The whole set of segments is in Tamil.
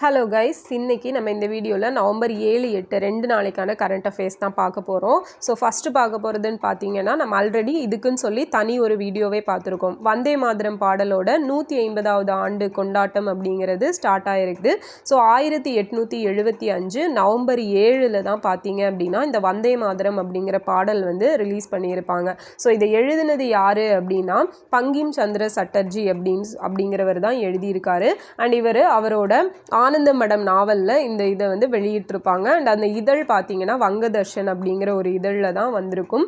ஹலோ கைஸ், இன்னைக்கு நம்ம இந்த வீடியோவில் நவம்பர் 7, 8 2 நாளைக்கான கரண்ட் அஃபேர்ஸ் தான் பார்க்க போகிறோம். ஸோ ஃபஸ்ட்டு பார்க்க போகிறதுன்னு பார்த்தீங்கன்னா, நம்ம ஆல்ரெடி இதுக்குன்னு சொல்லி தனி ஒரு வீடியோவே பார்த்துருக்கோம். வந்தே மாதரம் பாடலோட 150வது ஆண்டு கொண்டாட்டம் அப்படிங்கிறது ஸ்டார்ட் ஆகிருக்குது. ஸோ 1875 நவம்பர் 7 தான் பார்த்தீங்க அப்படின்னா இந்த வந்தே மாதரம் அப்படிங்கிற பாடல் வந்து ரிலீஸ் பண்ணியிருப்பாங்க. ஸோ இதை எழுதினது யார் அப்படின்னா பங்கிம் சந்திர சட்டர்ஜி அப்படிங்கிறவர் தான் எழுதியிருக்காரு. அண்ட் அவரோட ஆனந்த மடம் நாவலில் இந்த இதை வந்து வெளியிட்டிருப்பாங்க. அண்ட் அந்த இதழ் பார்த்தீங்கன்னா வங்கதர்ஷன் அப்படிங்கிற ஒரு இதழில் தான் வந்திருக்கும்.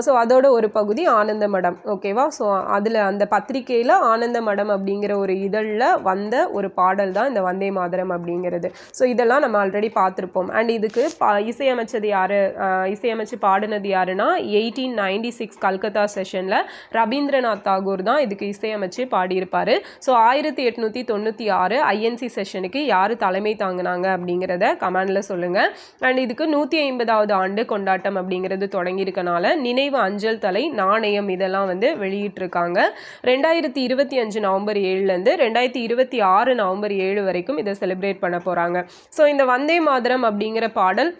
ஸோ அதோட ஒரு பகுதி ஆனந்த மடம், ஓகேவா. ஸோ அதில் அந்த பத்திரிகையில் ஆனந்த மடம் அப்படிங்கிற ஒரு இதழில் வந்த ஒரு பாடல் தான் இந்த வந்தே மாதரம் அப்படிங்கிறது. ஸோ இதெல்லாம் நம்ம ஆல்ரெடி பார்த்துருப்போம். அண்ட் இதுக்கு இசையமைச்சது யார், இசையமைச்சு பாடினது யாருன்னா 1896 கல்கத்தா செஷனில் ரவீந்திரநாத் தாகூர் தான் இதுக்கு இசையமைச்சு பாடியிருப்பார். ஸோ 1896 ஐஎன்சி செஷனுக்கு யார் தலைமை தாங்கினாங்க அப்படிங்கிறத கமெண்டில் சொல்லுங்கள். அண்ட் இதுக்கு 150வது ஆண்டு கொண்டாட்டம் அப்படிங்கிறது தொடங்கியிருக்கனால நினைவு அஞ்சல் தலை, நாணயம் இதெல்லாம் வந்து வெளியிட்டிருக்காங்க. 2025 நவம்பர் 7லேருந்து 2026 நவம்பர் 7 வரைக்கும் இதை செலிப்ரேட் பண்ண போகிறாங்க. ஸோ இந்த வந்தே மாதரம் அப்படிங்கிற பாடல்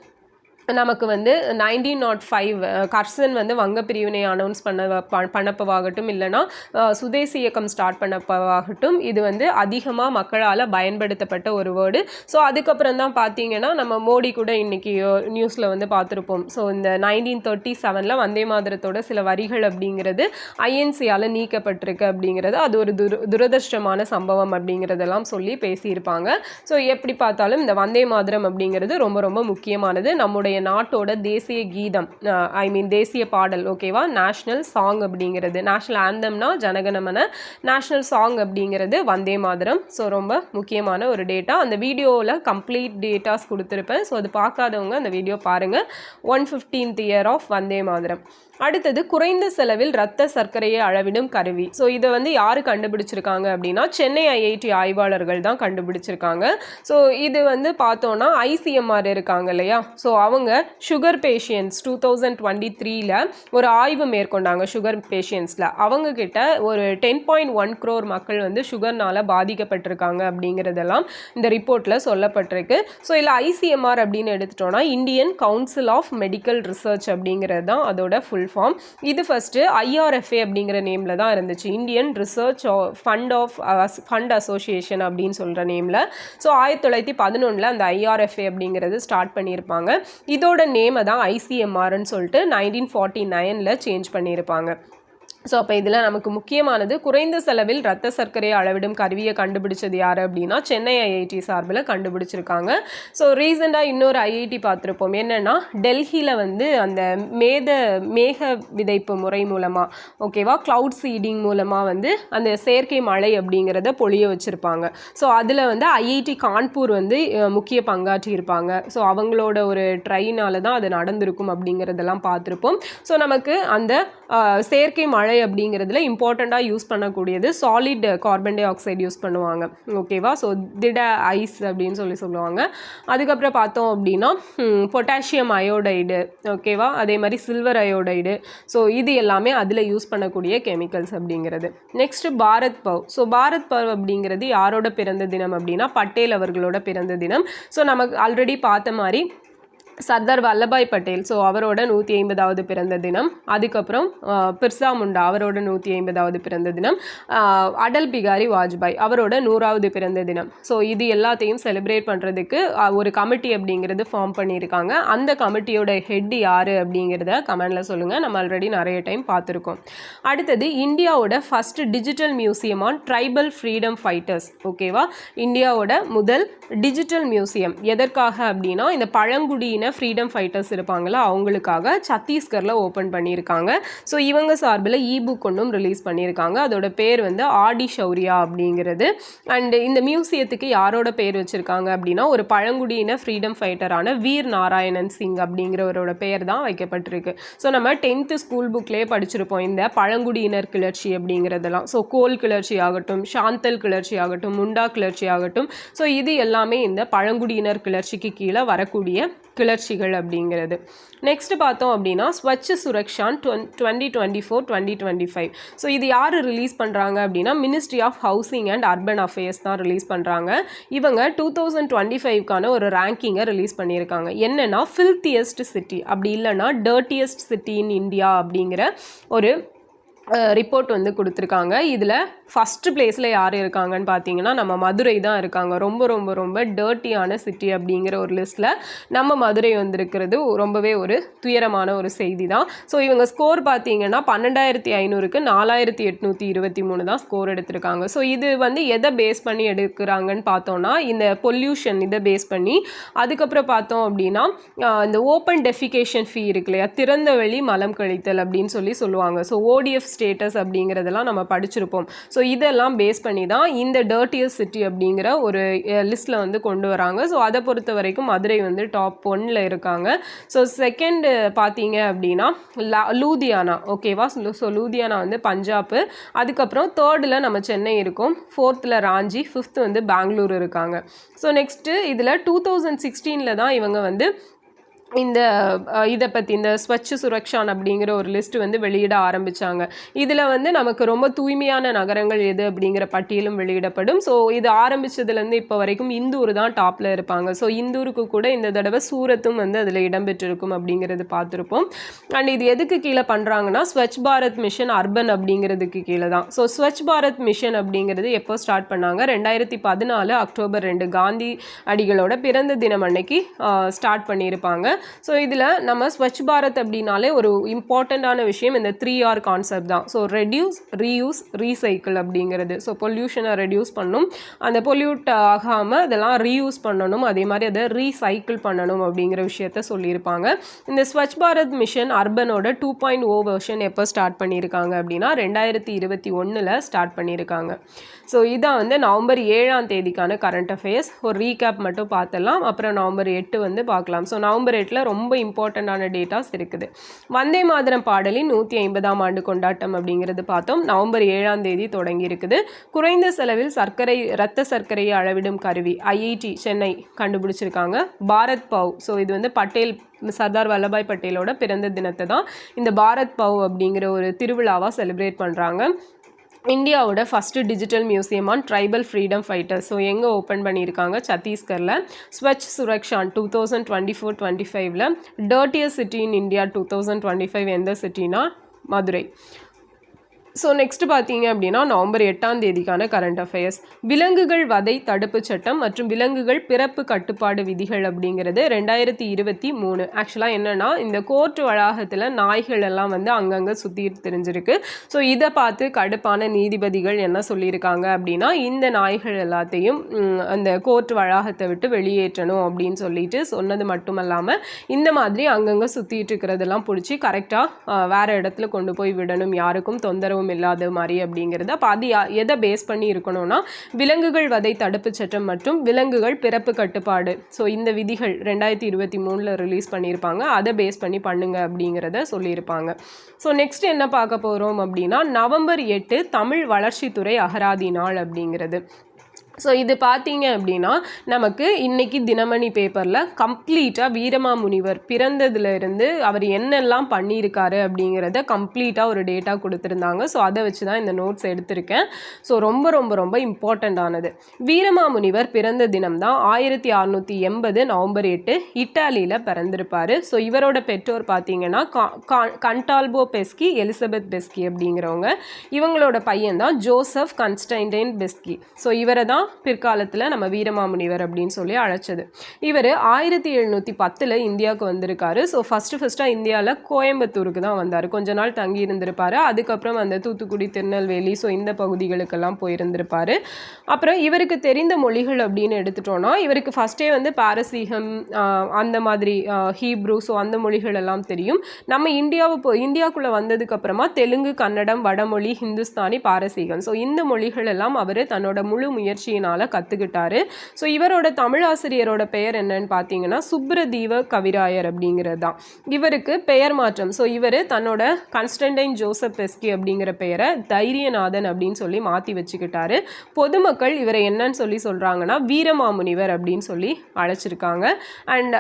நமக்கு வந்து 1905 கர்சன் வந்து வங்க பிரிவினை அனௌன்ஸ் பண்ணப்பவாகட்டும், இல்லைனா சுதேசி இயக்கம் ஸ்டார்ட் பண்ணப்பவாகட்டும், இது வந்து அதிகமாக மக்களால் பயன்படுத்தப்பட்ட ஒரு வேர்டு. ஸோ அதுக்கப்புறம் தான் பார்த்தீங்கன்னா நம்ம மோடி கூட இன்றைக்கி நியூஸில் வந்து பார்த்துருப்போம். ஸோ இந்த 1937 வந்தே மாதரத்தோட சில வரிகள் அப்படிங்கிறது ஐஎன்சியால் நீக்கப்பட்டிருக்கு அப்படிங்கிறது அது ஒரு துரதிருஷ்டமான சம்பவம் அப்படிங்கிறதெல்லாம் சொல்லி பேசியிருப்பாங்க. ஸோ எப்படி பார்த்தாலும் இந்த வந்தே மாதரம் அப்படிங்கிறது ரொம்ப ரொம்ப முக்கியமானது. நம்முடைய நாட்டோட தேசிய கீதம், தேசிய பாடல், ஓகேவா. நேஷ்னல் சாங் அப்படிங்கிறது, நேஷ்னல் ஆந்தம்னா ஜனகணமன, நேஷ்னல் சாங் அப்படிங்கிறது வந்தே மாதரம். ஸோ ரொம்ப முக்கியமான ஒரு டேட்டா. அந்த வீடியோவில் கம்ப்ளீட் டேட்டாஸ் கொடுத்துருப்பேன். ஸோ அது பார்க்காதவங்க அந்த வீடியோ பாருங்கள். 115th year of Vande Mataram. அடுத்தது குறைந்த செலவில் இரத்த சர்க்கரையை அளவிடும் கருவி. ஸோ இதை வந்து யார் கண்டுபிடிச்சிருக்காங்க அப்படின்னா சென்னை ஐஐடி ஆய்வாளர்கள் தான் கண்டுபிடிச்சிருக்காங்க. ஸோ இது வந்து பார்த்தோன்னா ஐசிஎம்ஆர் இருக்காங்க இல்லையா. ஸோ அவங்க சுகர் பேஷியன்ஸ் 2023 ஒரு ஆய்வு மேற்கொண்டாங்க. சுகர் பேஷியன்ஸில் அவங்கக்கிட்ட ஒரு 10.1 crore மக்கள் வந்து சுகர்னால் பாதிக்கப்பட்டிருக்காங்க அப்படிங்கிறதெல்லாம் இந்த ரிப்போர்ட்டில் சொல்லப்பட்டிருக்கு. ஸோ இதில் ஐசிஎம்ஆர் அப்படின்னு எடுத்துட்டோன்னா Indian council of medical research அப்படிங்கிறது தான் அதோட ஃபுல் ஃபார்ம். இது ஃபஸ்ட்டு ஐஆர்எஃப்ஏ அப்படிங்கிற நேமில் தான் இருந்துச்சு, இந்தியன் ரிசர்ச் ஃபண்ட் அசோசியேஷன் அப்படின்னு சொல்கிற நேமில். ஸோ 1911 அந்த ஐஆர்எஃப்ஏ அப்படிங்கிறது ஸ்டார்ட் பண்ணியிருப்பாங்க. இதோட நேமை தான் ஐசிஎம்ஆர்ன்னு சொல்லிட்டு 1949 சேஞ்ச் பண்ணியிருப்பாங்க. ஸோ அப்போ இதில் நமக்கு முக்கியமானது குறைந்த செலவில் இரத்த சர்க்கரையை அளவிடும் கருவியை கண்டுபிடிச்சது யார் அப்படின்னா சென்னை ஐஐடி சார்பில் கண்டுபிடிச்சிருக்காங்க. ஸோ ரீசெண்டாக இன்னொரு ஐஐடி பார்த்துருப்போம். என்னென்னா டெல்லியில் வந்து அந்த மேக விதைப்பு முறை மூலமாக, ஓகேவா, க்ளவுட் சீடிங் மூலமாக வந்து அந்த செயற்கை மழை அப்படிங்கிறத பொழிய வச்சுருப்பாங்க. ஸோ அதில் வந்து ஐஐடி கான்பூர் வந்து முக்கிய பங்காற்றி இருப்பாங்க. ஸோ அவங்களோட ஒரு ட்ரைனால் தான் அது நடந்திருக்கும் அப்படிங்கிறதெல்லாம் பார்த்துருப்போம். ஸோ நமக்கு அந்த செயற்கை மழை அப்படிங்கிறதுல இம்பார்ட்டண்ட்டாக யூஸ் பண்ணக்கூடியது solid carbon di oxide use பண்ணுவாங்க, ஓகேவா. ஸோ திட ஐஸ் அப்படின்னு சொல்லுவாங்க. அதுக்கப்புறம் பார்த்தோம் அப்படின்னா பொட்டாசியம் அயோடைடு, ஓகேவா, அதே மாதிரி சில்வர் அயோடைடு. ஸோ இது எல்லாமே அதில் யூஸ் பண்ணக்கூடிய கெமிக்கல்ஸ் அப்படிங்கிறது. Next Bharat bow. So Bharat bow அப்படிங்கிறது யாரோட பிறந்த தினம் அப்படின்னா பட்டேல் அவர்களோட பிறந்த தினம். ஸோ நமக்கு ஆல்ரெடி பார்த்த மாதிரி சர்தார் வல்லபாய் பட்டேல், ஸோ அவரோட 150வது பிறந்த தினம். அதுக்கப்புறம் பிர்சா முண்டா அவரோட 150வது பிறந்த தினம். அடல் பிகாரி வாஜ்பாய் அவரோட 100வது பிறந்த தினம். ஸோ இது எல்லாத்தையும் செலிப்ரேட் பண்ணுறதுக்கு ஒரு கமிட்டி அப்படிங்கிறது ஃபார்ம் பண்ணியிருக்காங்க. அந்த கமிட்டியோட ஹெட் யார் அப்படிங்கிறத கமெண்டில் சொல்லுங்கள். நம்ம ஆல்ரெடி நிறைய டைம் பார்த்துருக்கோம். அடுத்தது இந்தியாவோட first digital museum on tribal freedom fighters, ஓகேவா. இந்தியாவோட முதல் டிஜிட்டல் மியூசியம் எதற்காக அப்படின்னா இந்த பழங்குடியின ஃப்ரீடம் ஃபைட்டர்ஸ் இருப்பாங்களா அவங்களுக்காக சத்தீஸ்கரில் ஓப்பன் பண்ணியிருக்காங்க. ஸோ இவங்க சார்பில் இபுக் ஒன்றும் ரிலீஸ் பண்ணியிருக்காங்க. அதோட பேர் வந்து ஆடி ஷௌரியா அப்படிங்கிறது. அண்ட் இந்த மியூசியத்துக்கு யாரோட பேர் வச்சுருக்காங்க அப்படின்னா ஒரு பழங்குடியின ஃப்ரீடம் ஃபைட்டரான வீர் நாராயணன் சிங் அப்படிங்கிறவரோட பேர் தான் வைக்கப்பட்டிருக்கு. ஸோ நம்ம 10th ஸ்கூல் புக்லேயே படிச்சிருப்போம் இந்த பழங்குடியினர் கிளர்ச்சி அப்படிங்கிறதெல்லாம். ஸோ கோல் கிளர்ச்சி ஆகட்டும், ஷாந்தல் கிளர்ச்சி ஆகட்டும், முண்டா கிளர்ச்சி ஆகட்டும், ஸோ இது எல்லாமே இந்த பழங்குடியினர் கிளர்ச்சிக்கு கீழே வரக்கூடிய கிளர்ச்சிகள் அப்படிங்கிறது. நெக்ஸ்ட் பார்த்தோம் அப்படின்னா ஸ்வச் சுரக்ஷான் 2024-2025. ஸோ இது யார் ரிலீஸ் பண்ணுறாங்க அப்படின்னா ministry of housing and urban affairs தான் ரிலீஸ் பண்ணுறாங்க. இவங்க 2025க்கான ஒரு ரேங்கிங்கை ரிலீஸ் பண்ணியிருக்காங்க. என்னென்னா ஃபில்த்தியஸ்ட் சிட்டி அப்படி இல்லைன்னா டர்ட்டியஸ்ட் சிட்டி இன் இந்தியா அப்படிங்கிற ஒரு ரிப்போர்ட் வந்து கொடுத்துருக்காங்க. இதில் ஃபஸ்ட்டு பிளேஸில் யார் இருக்காங்கன்னு பார்த்தீங்கன்னா நம்ம மதுரை தான் இருக்காங்க. ரொம்ப ரொம்ப ரொம்ப டர்ட்டியான சிட்டி அப்படிங்கிற ஒரு லிஸ்ட்டில் நம்ம மதுரை வந்திருக்கிறது ரொம்பவே ஒரு துயரமான ஒரு செய்தி தான். ஸோ இவங்க ஸ்கோர் பார்த்தீங்கன்னா 12,500க்கு 4,823 தான் ஸ்கோர் எடுத்திருக்காங்க. ஸோ இது வந்து எதை பேஸ் பண்ணி எடுக்கிறாங்கன்னு பார்த்தோன்னா இந்த பொல்யூஷன் இதை பேஸ் பண்ணி, அதுக்கப்புறம் பார்த்தோம் அப்படின்னா இந்த ஓப்பன் டெஃபிகேஷன் ஃபீ இருக்கு இல்லையா, திறந்த வெளி மலம் கழித்தல் அப்படின்னு சொல்லுவாங்க. ஸோ ஓடிஎஃப் ஸ்டேட்டஸ் அப்படிங்கிறதெல்லாம் நம்ம படிச்சிருப்போம். ஸோ இதெல்லாம் பேஸ் பண்ணி தான் இந்த டர்ட்டியஸ்ட் சிட்டி அப்படிங்கிற ஒரு லிஸ்ட்டில் வந்து கொண்டு வராங்க. ஸோ அதை பொறுத்த வரைக்கும் மதுரை வந்து டாப் 1ல் இருக்காங்க. ஸோ செகண்டு பார்த்தீங்க அப்படின்னா லூதியானா, ஓகேவா. ஸோ லூதியானா வந்து பஞ்சாப்பு. அதுக்கப்புறம் தேர்டில் நம்ம சென்னை இருக்கும், 4th ராஞ்சி, 5th வந்து பெங்களூர் இருக்காங்க. ஸோ நெக்ஸ்ட்டு இதில் 2016 தான் இவங்க வந்து இதை பற்றி இந்த ஸ்வச் சுரக்ஷான் அப்படிங்கிற ஒரு லிஸ்ட் வந்து வெளியிட ஆரம்பித்தாங்க. இதில் வந்து நமக்கு ரொம்ப தூய்மையான நகரங்கள் எது அப்படிங்கிற பட்டியலும் வெளியிடப்படும். ஸோ இது ஆரம்பித்ததுலேருந்து இப்போ வரைக்கும் இந்தூர் தான் டாப்பில் இருப்பாங்க. ஸோ இந்தூருக்கு கூட இந்த தடவை சூரத்தும் வந்து அதில் இடம்பெற்றிருக்கும் அப்படிங்கிறது பார்த்துருப்போம். அண்ட் இது எதுக்கு கீழே பண்ணுறாங்கன்னா ஸ்வச் பாரத் மிஷன் அர்பன் அப்படிங்கிறதுக்கு கீழே தான். ஸோ ஸ்வச் பாரத் மிஷன் அப்படிங்கிறது எப்போ ஸ்டார்ட் பண்ணாங்க, 2014 அக்டோபர் 2 காந்தி அடிகளோட பிறந்த தினம் அன்னைக்கு ஸ்டார்ட் பண்ணியிருப்பாங்க. ஸோ இதில் நம்ம ஸ்வச் பாரத் அப்படின்னாலே ஒரு இம்பார்ட்டண்ட்டான விஷயம் இந்த 3R கான்செப்ட் தான். ஸோ ரெடியூஸ், ரீயூஸ், ரீசைக்கிள் அப்படிங்கிறது. ஸோ பொல்யூஷனை ரெடியூஸ் பண்ணணும், அந்த பொல்யூட் ஆகாமல் அதெல்லாம் ரீயூஸ் பண்ணணும், அதே மாதிரி அதை ரீசைக்கிள் பண்ணணும் அப்படிங்கிற விஷயத்த சொல்லியிருப்பாங்க. இந்த ஸ்வச் பாரத் மிஷன் அர்பனோட 2.0 வெர்ஷன் எப்போ ஸ்டார்ட் பண்ணியிருக்காங்க அப்படின்னா 2021 ஸ்டார்ட் பண்ணியிருக்காங்க. ஸோ இதான் வந்து நவம்பர் 7 கரண்ட் அஃபேர்ஸ். ஒரு ரீகேப் மட்டும் பார்த்துடலாம், அப்புறம் நவம்பர் 8 வந்து பார்க்கலாம். ஸோ நவம்பர் 8 ரொம்ப இம்பார்ட்டண்டான டேட்டாஸ் இருக்குது. வந்தே மாதரம் பாடலின் 150ஆம் ஆண்டு கொண்டாட்டம் அப்படிங்கிறது பார்த்தோம். நவம்பர் 7 தொடங்கி இருக்குது. குறைந்த செலவில் இரத்த சர்க்கரையை அளவிடும் கருவி IIT சென்னை கண்டுபிடிச்சிருக்காங்க. பாரத் பவ், ஸோ இது வந்து சர்தார் வல்லபாய் பட்டேலோட பிறந்த தினத்தை தான் இந்த பாரத் பவ் அப்படிங்கிற ஒரு திருவிழாவாக செலிப்ரேட் பண்ணுறாங்க. இந்தியாவோட first digital museum on tribal freedom fighters, so எங்கே ஓப்பன் பண்ணியிருக்காங்க, சத்தீஸ்கரில். Swachh Survekshan 2024-25 dirtiest city in India 2025 எந்த சிட்டினா மதுரை. ஸோ நெக்ஸ்ட் பார்த்தீங்க அப்படின்னா நவம்பர் 8 கரண்ட் அஃபேர்ஸ். விலங்குகள் வதை தடுப்பு சட்டம் மற்றும் விலங்குகள் பிறப்பு கட்டுப்பாடு விதிகள் அப்படிங்கிறது 2023. ஆக்சுவலாக என்னென்னா இந்த கோர்ட் வளாகத்தில் நாய்கள் எல்லாம் வந்து அங்கங்கே சுற்றிட்டு தெரிஞ்சிருக்கு. ஸோ இதை பார்த்து கடுப்பான நீதிபதிகள் என்ன சொல்லியிருக்காங்க அப்படின்னா இந்த நாய்கள் எல்லாத்தையும் அந்த கோர்ட் வளாகத்தை விட்டு வெளியேற்றணும் அப்படின்னு சொல்லிட்டு சொன்னது மட்டும் இல்லாமல் இந்த மாதிரி அங்கங்கே சுற்றிட்டு இருக்கிறதெல்லாம் பிடிச்சி கரெக்டாக வேறு இடத்துல கொண்டு போய் விடணும், யாருக்கும் தொந்தரவு இல்லாத மாதிரி அப்படிங்கிறது. அப்போ அது எதை பேஸ் பண்ணி இருக்கணும்னா விலங்குகள் வதை தடுப்பு சட்டம் மற்றும் விலங்குகள் பிறப்பு கட்டுப்பாடு. ஸோ இந்த விதிகள் 2023 ரிலீஸ் பண்ணியிருப்பாங்க, அதை பேஸ் பண்ணி பண்ணுங்க அப்படிங்கிறத சொல்லியிருப்பாங்க. ஸோ நெக்ஸ்ட் என்ன பார்க்க போகிறோம் அப்படின்னா நவம்பர் 8 தமிழ் வளர்ச்சித்துறை அகராதி நாள் அப்படிங்கிறது. ஸோ இது பார்த்தீங்க அப்படின்னா நமக்கு இன்றைக்கி தினமணி பேப்பரில் கம்ப்ளீட்டாக வீரமாமுனிவர் பிறந்ததுலேருந்து அவர் என்னெல்லாம் பண்ணியிருக்காரு அப்படிங்கிறத கம்ப்ளீட்டாக ஒரு டேட்டா கொடுத்துருந்தாங்க. ஸோ அதை வச்சு தான் இந்த நோட்ஸ் எடுத்திருக்கேன். ஸோ ரொம்ப ரொம்ப ரொம்ப இம்பார்ட்டண்ட்டானது. வீரமாமுனிவர் பிறந்த தினம் தான் 1680 நவம்பர் 8 இட்டாலியில் பிறந்திருப்பார். ஸோ இவரோட பெற்றோர் பார்த்தீங்கன்னா கண்டால்போ பெஸ்கி, எலிசபெத் பெஸ்கி அப்படிங்கிறவங்க. இவங்களோட பையன் தான் ஜோசப் கான்ஸ்டன்டைன் பெஸ்கி. ஸோ இவரை தான் பிற்காலத்தில் நம்ம வீரமாமுனிவர் அப்படின்னு சொல்லி அழைச்சது. இவர் 1710 இந்தியாவுக்கு வந்திருக்காரு. ஸோ ஃபஸ்ட்டாக இந்தியாவில் கோயம்புத்தூருக்கு தான் வந்தார். கொஞ்ச நாள் தங்கி இருந்திருப்பார். அதுக்கப்புறம் அந்த தூத்துக்குடி, திருநெல்வேலி, ஸோ இந்த பகுதிகளுக்கெல்லாம் போயிருந்திருப்பார். அப்புறம் இவருக்கு தெரிந்த மொழிகள் அப்படின்னு எடுத்துட்டோன்னா இவருக்கு ஃபஸ்ட்டே வந்து பாரசீகம் அந்த மாதிரி ஹீப்ரூ, ஸோ அந்த மொழிகள் எல்லாம் தெரியும். நம்ம இந்தியாவுக்குள்ளே வந்ததுக்கப்புறமா தெலுங்கு, கன்னடம், வடமொழி, ஹிந்துஸ்தானி, பாரசீகம், ஸோ இந்த மொழிகள் எல்லாம் அவர் தன்னோட முழு முயற்சியினால் கற்றுக்கிட்டாரு. ஸோ இவரோட தமிழ் ஆசிரியரோட பெயர் என்னன்னு பார்த்தீங்கன்னா சுப்ரதீவ கவிராயர் அப்படிங்கிறது தான் இவருக்கு பெயர் மாற்றம். ஸோ இவர் தன்னோட கான்ஸ்டன்டைன் ஜோசப் பெஸ்கி அப்படிங்கிற பெயரை தைரியநாதன் அப்படின்னு சொல்லி மாற்றி வச்சுக்கிட்டாரு. பொதுமக்கள் இவரை என்னன்னு சொல்கிறாங்கன்னா வீரமாமுனிவர் அப்படின்னு சொல்லி அழைச்சிருக்காங்க. அண்ட்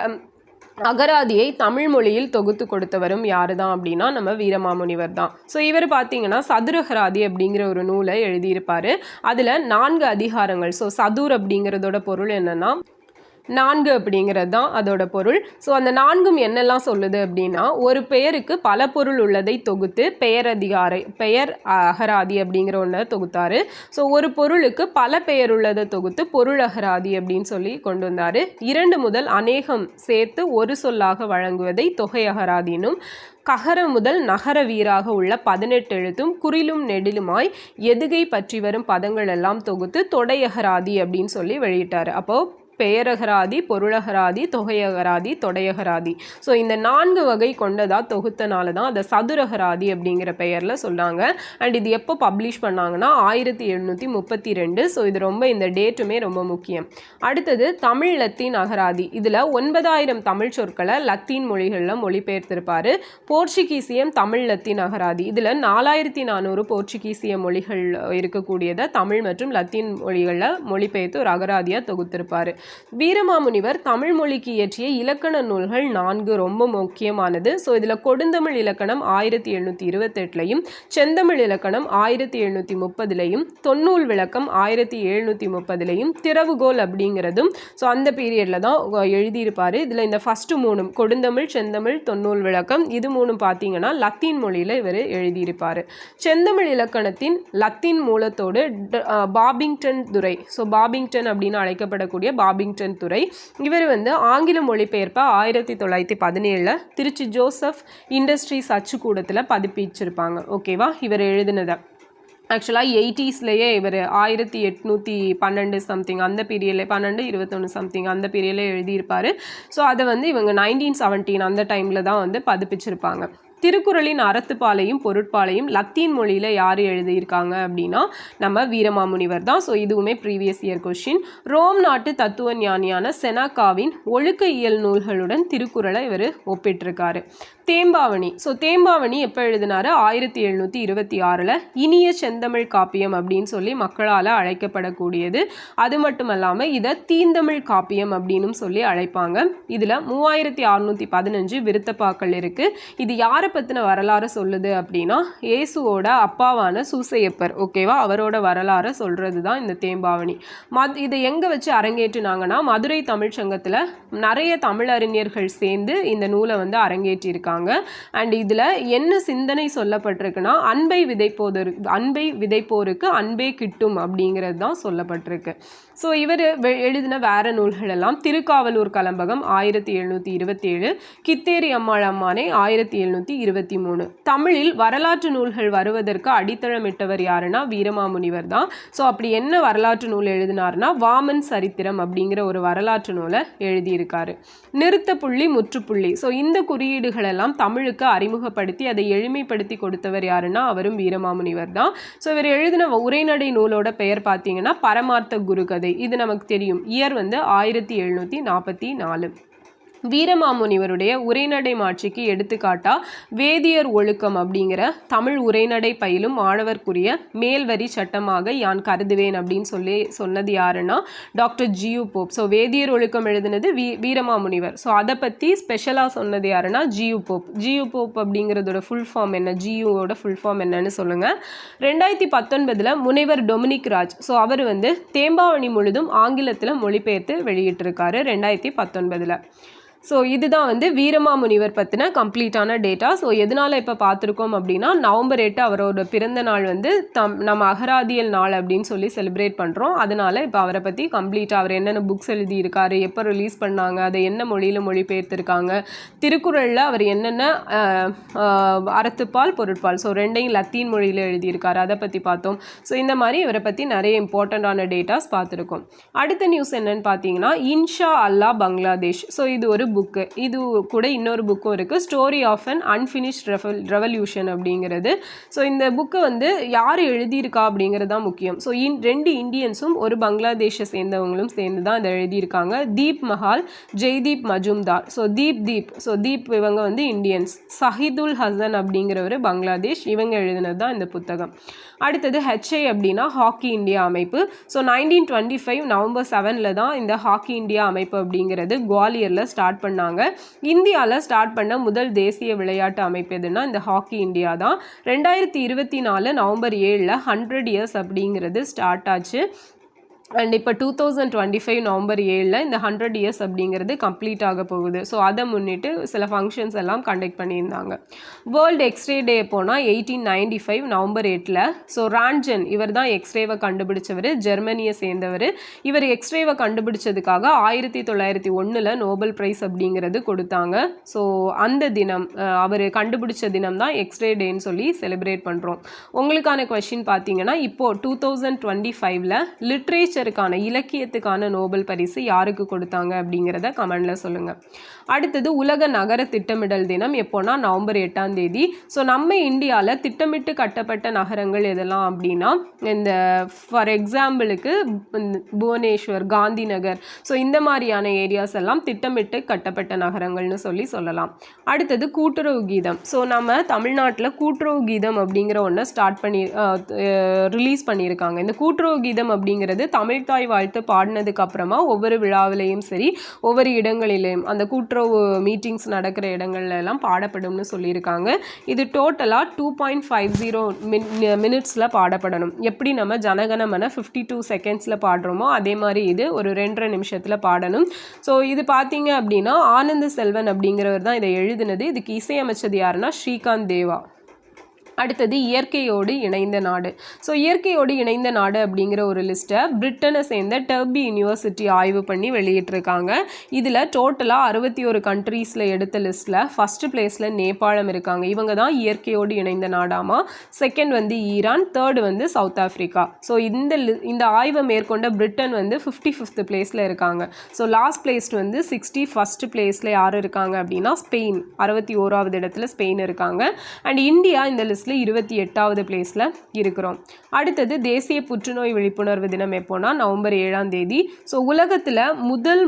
அகராதியை தமிழ் மொழியில் தொகுத்து கொடுத்தவரும் யாரு தான் அப்படின்னா நம்ம வீரமாமுனிவர் தான். ஸோ இவர் பார்த்தீங்கன்னா சதுரகராதி அப்படிங்கிற ஒரு நூலை எழுதியிருப்பார். அதில் 4 அதிகாரங்கள். ஸோ சதுர் அப்படிங்கிறதோட பொருள் என்னென்னா 4 அப்படிங்கிறது தான் அதோட பொருள். ஸோ அந்த 4ம் என்னெல்லாம் சொல்லுது அப்படின்னா, ஒரு பெயருக்கு பல பொருள் உள்ளதை தொகுத்து பெயர் அகராதி அப்படிங்கிற ஒன்றை தொகுத்தாரு. ஸோ ஒரு பொருளுக்கு பல பெயர் உள்ளதை தொகுத்து பொருள் அகராதி அப்படின்னு சொல்லி கொண்டு வந்தார். 2 முதல் அநேகம் சேர்த்து ஒரு சொல்லாக வழங்குவதை தொகை அகராதினும், ககர முதல் நகர வீராக உள்ள 18 எழுத்தும் குறிலும் நெடிலுமாய் எதுகை பற்றி வரும் பதங்கள் எல்லாம் தொகுத்து தொடையகராதி அப்படின்னு சொல்லி வெளியிட்டார். அப்போது பெயரகராதி, பொருளகராதி, தொகையகராதி, தொடையகராதி. ஸோ இந்த 4 வகை கொண்டதாக தொகுத்தனால தான் அதை சதுரகராதி அப்படிங்கிற பெயரில் சொன்னாங்க. அண்ட் இது எப்போ பப்ளிஷ் பண்ணாங்கன்னா 1732. ஸோ இது ரொம்ப இந்த டேட்டுமே ரொம்ப முக்கியம். அடுத்தது தமிழ் லத்தீன் அகராதி. இதில் 9000 தமிழ் சொற்களை லத்தீன் மொழிகளில் மொழிபெயர்த்திருப்பார். போர்ச்சுகீசியம் தமிழ் லத்தீன் அகராதி. இதில் 4400 போர்ச்சுகீசிய மொழிகள் இருக்கக்கூடியதை தமிழ் மற்றும் லத்தீன் மொழிகளில் மொழிபெயர்த்து ஒரு அகராதியாக தொகுத்திருப்பார். வீரமாமுனிவர் தமிழ் மொழிக்கு இயற்றிய இலக்கண நூல்கள் 4 ரொம்ப முக்கியமானது. ஸோ இதில் கொடுந்தமிழ் இலக்கணம் 1728லையும், செந்தமிழ் இலக்கணம் 1730லையும், தொன்னூல் விளக்கம் 1730லையும், திறவுகோல் அப்படிங்கிறதும் ஸோ அந்த பீரியடில் தான் எழுதியிருப்பார். இதில் இந்த ஃபஸ்ட்டு 3 கொடுந்தமிழ், செந்தமிழ், தொன்னூல் விளக்கம் இது 3 பார்த்தீங்கன்னா லத்தீன் மொழியில் இவர் எழுதியிருப்பார். செந்தமிழ் இலக்கணத்தின் லத்தீன் மூலத்தோடு பாபிங்டன் துரை, ஸோ பாபிங்டன் அப்படின்னு அழைக்கப்படக்கூடிய பாபிங்டன் துரை, இவர் ஆங்கில மொழிபெயர்ப்பை 1917 திருச்சி ஜோசப் இண்டஸ்ட்ரீஸ் அச்சுக்கூடத்தில் பதிப்பிச்சிருப்பாங்க. ஓகேவா, இவர் எழுதினதை ஆக்சுவலாக 80ஸ்லேயே இவர் 1812 சம்திங் அந்த பீரியடில் 12-21 சம்திங் அந்த பீரியடில் எழுதியிருப்பார். ஸோ அதை இவங்க 1917 அந்த டைமில் தான் பதிப்பிச்சிருப்பாங்க. திருக்குறளின் அறத்துப்பாலையும் பொருட்பாலையும் லத்தீன் மொழியில் யார் எழுதியிருக்காங்க அப்படின்னா நம்ம வீரமாமுனிவர் தான். ஸோ இதுவுமே ப்ரீவியஸ் இயர் கொஸ்டின். ரோம் நாட்டு தத்துவ ஞானியான செனாக்காவின் ஒழுக்க இயல் நூல்களுடன் திருக்குறளை இவர் ஒப்பிட்டிருக்காரு. தேம்பாவணி. ஸோ தேம்பாவணி எப்போ எழுதினாரு? 1726 இனிய செந்தமிழ் காப்பியம் அப்படின்னு சொல்லி மக்களால் அழைக்கப்படக்கூடியது. அது மட்டும் இல்லாமல் இதை தீந்தமிழ் காப்பியம் அப்படின்னு சொல்லி அழைப்பாங்க. இதில் 3615 விருத்தப்பாக்கள் இருக்குது. இது யாரை பற்றின வரலாறு சொல்லுது அப்படின்னா இயேசுவோட அப்பாவான சூசையப்பர், ஓகேவா, அவரோட வரலாறை சொல்கிறது தான் இந்த தேம்பாவணி. இதை எங்கே வச்சு அரங்கேற்றினாங்கன்னா மதுரை தமிழ்ச்சங்கத்தில் நிறைய தமிழறிஞர்கள் சேர்ந்து இந்த நூலை அரங்கேற்றியிருக்காங்க. அண்ட் இதில் என்ன சிந்தனை சொல்லப்பட்டிருக்குன்னா அன்பை விதைப்போருக்கு அன்பே கிட்டும் அப்படிங்கிறது தான் சொல்லப்பட்டிருக்கு. ஸோ இவர் எழுதின வேற நூல்கள் எல்லாம் திருக்காவலூர் கலம்பகம் 1727, கித்தேரி அம்மாள் அம்மானை 1723. தமிழில் வரலாற்று நூல்கள் வருவதற்கு அடித்தளமிட்டவர் யாருன்னா வீரமாமுனிவர் தான். ஸோ அப்படி என்ன வரலாற்று நூல் எழுதினார்னா வாமன் சரித்திரம் அப்படிங்கிற ஒரு வரலாற்று நூலை எழுதியிருக்காரு. நிறுத்த புள்ளி, முற்றுப்புள்ளி, ஸோ இந்த குறியீடுகள் எல்லாம் தமிழுக்கு அறிமுகப்படுத்தி அதை எளிமைப்படுத்தி கொடுத்தவர் யாருன்னா அவரும் வீரமாமுனிவர் தான். ஸோ இவர் எழுதின உரைநடை நூலோட பெயர் பார்த்தீங்கன்னா பரமார்த்த குருகதை. இது நமக்கு தெரியும். இயர் 1744. வீரமாமுனிவருடைய உரைநடை மாட்சிக்கு எடுத்துக்காட்டா வேதியர் ஒழுக்கம் அப்படிங்கிற தமிழ் உரைநடை பயிலும் மாணவர்க்குரிய மேல்வரி சட்டமாக யான் கருதுவேன் அப்படின்னு சொன்னது யாருன்னா டாக்டர் ஜியு போப். ஸோ வேதியர் ஒழுக்கம் எழுதினது வீரமாமுனிவர். ஸோ அதை பற்றி ஸ்பெஷலாக சொன்னது யாருன்னா ஜியு போப். ஜியு போப் அப்படிங்கிறதோட ஃபுல் ஃபார்ம் என்ன, ஜியுவோட ஃபுல் ஃபார்ம் என்னன்னு சொல்லுங்கள். 2019 முனைவர் டொமினிக் ராஜ், ஸோ அவர் தேம்பாவணி முழுதும் ஆங்கிலத்தில் மொழிபெயர்த்து வெளியிட்டிருக்காரு 2019. ஸோ இதுதான் வீரமாமுனிவர் பற்றின கம்ப்ளீட்டான டேட்டா. ஸோ எதனால் இப்போ பார்த்துருக்கோம் அப்படின்னா நவம்பர் 8 அவரோட பிறந்த நாள் நம்ம அகராதியல் நாள் அப்படின்னு சொல்லி செலிப்ரேட் பண்ணுறோம். அதனால் இப்போ அவரை பற்றி கம்ப்ளீட்டாக அவர் என்னென்ன புக்ஸ் எழுதியிருக்காரு, எப்போ ரிலீஸ் பண்ணாங்க, அதை என்ன மொழியில் மொழிபெயர்த்திருக்காங்க, திருக்குறளில் அவர் என்னென்ன அறத்துப்பால் பொருட்பால் ஸோ ரெண்டையும் லத்தீன் மொழியில் எழுதியிருக்காரு, அதை பற்றி பார்த்தோம். ஸோ இந்த மாதிரி இவரை பற்றி நிறைய இம்பார்ட்டண்ட்டான டேட்டாஸ் பார்த்துருக்கோம். அடுத்த நியூஸ் என்னன்னு பார்த்தீங்கன்னா இன்ஷா அல்லா பங்களாதேஷ். ஸோ இது ஒரு புக்கு. இது கூட இன்னொரு புக்கும் இருக்குது, story of an unfinished revolution அப்படிங்கிறது. ஸோ இந்த புக்கு யார் எழுதியிருக்கா அப்படிங்கிறது தான் முக்கியம். ஸோ 2 இந்தியன்ஸும் ஒரு பங்களாதேஷை சேர்ந்தவங்களும் சேர்ந்து தான் இதை எழுதியிருக்காங்க. தீப் மஹால், ஜெய்தீப் மஜும்தார். ஸோ தீப் இவங்க இந்தியன்ஸ். சஹிதுல் ஹசன் அப்படிங்கிறவர் பங்களாதேஷ், இவங்க எழுதினது தான் இந்த புத்தகம். அடுத்தது HI அப்படின்னா ஹாக்கி இந்தியா அமைப்பு. ஸோ 1925 நவம்பர் 7 தான் இந்த ஹாக்கி இந்தியா அமைப்பு அப்படிங்கிறது குவாலியரில் ஸ்டார்ட் ஸ்டார்ட் பண்ணாங்க. இந்தியாவில் ஸ்டார்ட் பண்ண முதல் தேசிய விளையாட்டு அமைப்பு எதுன்னா இந்த ஹாக்கி இந்தியா தான். 2024 நவம்பர் 7 100 இயர்ஸ் அப்படிங்கிறது ஸ்டார்ட் ஆச்சு. அண்ட் இப்போ 2025 நவம்பர் 7 இந்த 100 இயர்ஸ் அப்படிங்கிறது கம்ப்ளீட் ஆக போகுது. ஸோ அதை முன்னிட்டு சில ஃபங்க்ஷன்ஸ் எல்லாம் கண்டக்ட் பண்ணியிருந்தாங்க. வேர்ல்டு எக்ஸ்ரே டே போனால் 1895 நவம்பர் 8. ஸோ ரான்ஜன் இவர் தான் எக்ஸ்ரேவை கண்டுபிடிச்சவர், ஜெர்மனியை சேர்ந்தவர். இவர் எக்ஸ்ரேவை கண்டுபிடிச்சதுக்காக 1901 நோபல் ப்ரைஸ் அப்படிங்கிறது கொடுத்தாங்க. ஸோ அந்த தினம் அவர் கண்டுபிடிச்ச தினம் தான் எக்ஸ்ரே டேன்னு சொல்லி செலிப்ரேட் பண்ணுறோம். உங்களுக்கான கொஸ்டின் பார்த்தீங்கன்னா இப்போது 2025 லிட்ரேச்சர் இலக்கியத்துக்கான நோபல் பரிசு யாருக்கு கொடுத்தாங்க அப்படிங்கிறத கமெண்ட்ல சொல்லுங்க. அடுத்தது உலக நகர திட்டமிடல் தினம் எப்போனா நவம்பர் 8. ஸோ நம்ம இந்தியாவில் திட்டமிட்டு கட்டப்பட்ட நகரங்கள் எதெல்லாம் அப்படின்னா இந்த ஃபார் எக்ஸாம்பிளுக்கு புவனேஸ்வர், காந்தி நகர், ஸோ இந்த மாதிரியான ஏரியாஸ் எல்லாம் திட்டமிட்டு கட்டப்பட்ட நகரங்கள்னு சொல்லலாம். அடுத்தது கூட்டுறவு கீதம். ஸோ நம்ம தமிழ்நாட்டில் கூட்டுறவு கீதம் அப்படிங்கிற ஒன்றை ஸ்டார்ட் பண்ணி ரிலீஸ் பண்ணியிருக்காங்க. இந்த கூட்டுறவு கீதம் அப்படிங்கிறது தமிழ்தாய் வாழ்த்து பாடினதுக்கு அப்புறமா ஒவ்வொரு விழாவிலையும் சரி ஒவ்வொரு இடங்களிலையும் அந்த கூட்டுறவு மீட்டிங்ஸ் நடக்கிற இடங்கள்ல எல்லாம் பாடப்படும்னு சொல்லியிருக்காங்க. இது டோட்டலாக 2.50 மினிட்ஸில் பாடப்படணும். எப்படி நம்ம ஜனகணமன 52 செகண்ட்ஸில் பாடுறோமோ அதே மாதிரி இது ஒரு 2.5 நிமிஷத்தில் பாடணும். ஸோ இது பார்த்தீங்க அப்படின்னா ஆனந்த செல்வன் அப்படிங்கிறவர் தான் இதை எழுதினது. இதுக்கு இசையமைச்சது யாருன்னா ஸ்ரீகாந்த் தேவா. அடுத்தது இயற்கையோடு இணைந்த நாடு. ஸோ இயற்கையோடு இணைந்த நாடு அப்படிங்கிற ஒரு லிஸ்ட்டை பிரிட்டனை சேர்ந்த டர்பி யூனிவர்சிட்டி ஆய்வு பண்ணி வெளியிட்டிருக்காங்க. இதில் டோட்டலாக 61 கண்ட்ரீஸில் எடுத்த லிஸ்ட்டில் ஃபஸ்ட்டு பிளேஸில் நேபாளம் இருக்காங்க. இவங்க தான் இயற்கையோடு இணைந்த நாடாமா. செகண்ட் வந்து ஈரான், தேர்டு வந்து சவுத் ஆஃப்ரிக்கா. ஸோ இந்த ஆய்வை மேற்கொண்ட பிரிட்டன் வந்து 55th பிளேஸில் இருக்காங்க. ஸோ லாஸ்ட் பிளேஸ்ட் வந்து 61st பிளேஸில் யார் இருக்காங்க அப்படின்னா ஸ்பெயின். 61வது இடத்துல ஸ்பெயின் இருக்காங்க. அண்ட் இந்தியா இந்த லிஸ்ட் 28வது பிளேஸில் இருக்கிறோம். அடுத்தது தேசிய புற்றுநோய் விழிப்புணர்வு தினம் எப்போனா நவம்பர் 7. ஸோ உலகத்தில்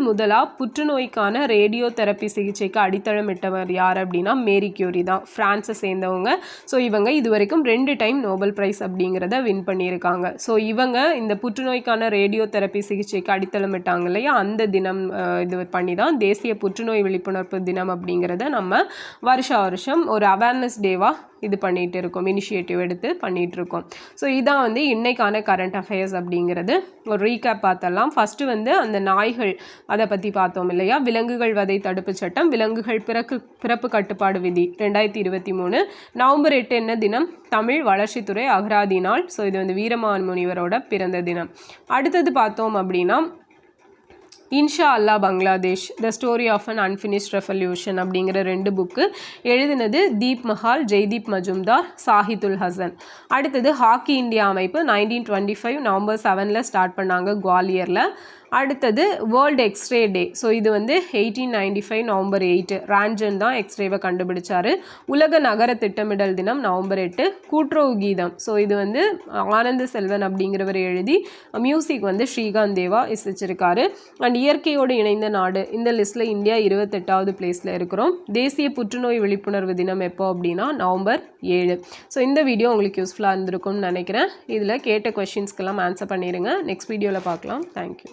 முதலாக புற்றுநோய்க்கான ரேடியோ தெரப்பி சிகிச்சைக்கு அடித்தளமிட்டவர் யார் அப்படின்னா மேரி கியூரி தான், பிரான்ஸை சேர்ந்தவங்க. ஸோ இவங்க இது வரைக்கும் 2 டைம் நோபல் ப்ரைஸ் அப்படிங்கிறத வின் பண்ணியிருக்காங்க. ஸோ இவங்க இந்த புற்றுநோய்க்கான ரேடியோ தெரப்பி சிகிச்சைக்கு அடித்தளமிட்டாங்க இல்லையா, அந்த தினம் இது பண்ணி தான் தேசிய புற்றுநோய் விழிப்புணர்வு தினம் அப்படிங்கிறத நம்ம வருஷம் ஒரு அவேர்னஸ் டேவாக இது பண்ணிகிட்டு இருக்கோம், இனிஷியேட்டிவ் எடுத்து பண்ணிகிட்ருக்கோம். ஸோ இதான் வந்து இன்னைக்கான கரண்ட் அஃபேர்ஸ் அப்படிங்கிறது. ஒரு ரீகேப் பார்த்தலாம். ஃபஸ்ட்டு வந்து அந்த நாய்கள் அதை பற்றி பார்த்தோம் இல்லையா, விலங்குகள் வதை தடுப்பு சட்டம், விலங்குகள் பிறப்பு கட்டுப்பாடு விதி 2023. நவம்பர் 8 என்ன தினம்? தமிழ் வளர்ச்சித்துறை அகராதி நாள். ஸோ இது வந்து வீரமான் முனிவரோட பிறந்த தினம். அடுத்தது பார்த்தோம் அப்படின்னா Insha Allah Bangladesh, the story of an unfinished revolution அப்படிங்கிற 2 புக்கு எழுதினது தீப் மஹால், ஜெய்தீப் மஜும்தார், சாஹிதுல் ஹசன். அடுத்தது ஹாக்கி இந்தியா அமைப்பு 1925 நவம்பர் 7 ஸ்டார்ட் பண்ணாங்க குவாலியரில். அடுத்தது வேர்ல்டு எக்ஸ்ரே டே. ஸோ இது வந்து 1895 நவம்பர் 8 ரான்ஜன் தான் எக்ஸ்ரேவை கண்டுபிடிச்சாரு. உலக நகர திட்டமிடல் தினம் நவம்பர் 8. கூட்டுறவு கீதம், ஸோ இது வந்து ஆனந்த செல்வன் அப்படிங்கிறவர் எழுதி, மியூசிக் வந்து ஸ்ரீகாந்த் தேவா இசைச்சிருக்காரு. அண்ட் இயற்கையோடு இணைந்த நாடு இந்த லிஸ்ட்டில் இந்தியா 28வது பிளேஸில் இருக்கிறோம். தேசிய புற்றுநோய் விழிப்புணர்வு தினம் எப்போ அப்படின்னா நவம்பர் 7. ஸோ இந்த வீடியோ உங்களுக்கு யூஸ்ஃபுல்லாக இருந்திருக்கும்னு நினைக்கிறேன். இதில் கேட்ட கொஷின்ஸ்க்கெல்லாம் ஆன்சர் பண்ணிடுங்க. நெக்ஸ்ட் வீடியோவில் பார்க்கலாம். தேங்க்யூ.